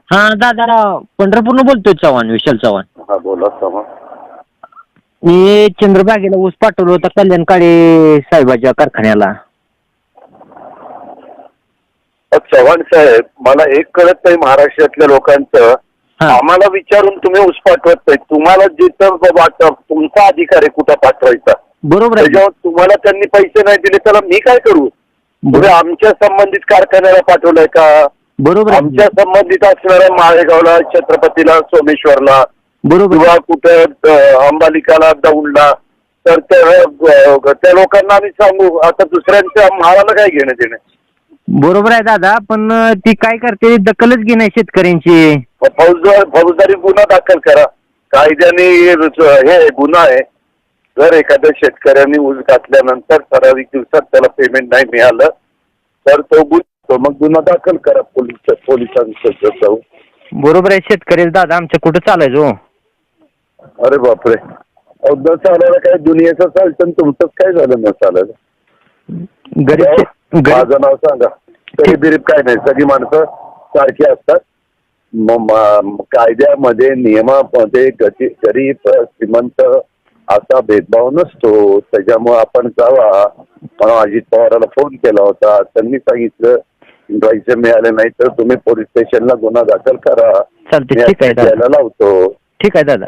हा दादा, पंढरपूरनं बोलतोय, चव्हाण, विशाल चव्हाण. हा बोला चव्हाण. मी चंद्रबागेला ऊस पाठवलं होता कल्याण काळे साहेबाच्या कारखान्याला. चव्हाण साहेब, मला एक कळत नाही महाराष्ट्रातल्या लोकांचं. हा. आम्हाला विचारून तुम्ही ऊस पाठवत नाही. तुम्हाला जिथं वाटप तुमचा अधिकार आहे कुठं पाठवायचा. बरोबर आहे. त्याच्यावर तुम्हाला त्यांनी पैसे नाही दिले त्याला मी काय करू? तुम्ही आमच्या संबंधित कारखान्याला पाठवलंय का? बरोबर आहे. आमच्या संबंधित असणाऱ्या माळेगावला, छत्रपतीला, सोमेश्वरला, बरोबर किंवा कुठं अंबालिकाला, दौंडला, तर त्या लोकांना आम्ही सांगू. आता दुसऱ्यांच्या मालाला काय घेणं देणं? बरोबर आहे दादा, पण ती काय करते, दखलच घे नाही शेतकऱ्यांची. फौजदारी गुन्हा दाखल करा. कायद्याने हे गुन्हा आहे. जर एखाद्या शेतकऱ्यांनी ऊस घातल्यानंतर ठराविक दिवसात त्याला पेमेंट नाही मिळालं तर तो मग गुन्हा दाखल करा पोलिसांचं जाऊन. बरोबर आहे. शेतकरी दादा आमच्या कुठं चालायचो. अरे बापरे, न चालायला काय दुनियेचं चालतं, तुमचंच काय झालं न चालायला? माझं नाव सांगा. गरीब काय नाही, सगळी माणसं सारखी असतात. कायद्यामध्ये, नियमामध्ये गरीब श्रीमंत असा भेदभाव नसतो. त्याच्यामुळे आपण जावा. मला अजित पवाराला फोन केला होता, त्यांनी सांगितलं पैसे मिळाले नाही तर तुम्ही पोलीस स्टेशनला गुन्हा दाखल करा. चालते. ठीक आहे दादा. लावतो. ठीक आहे दादा.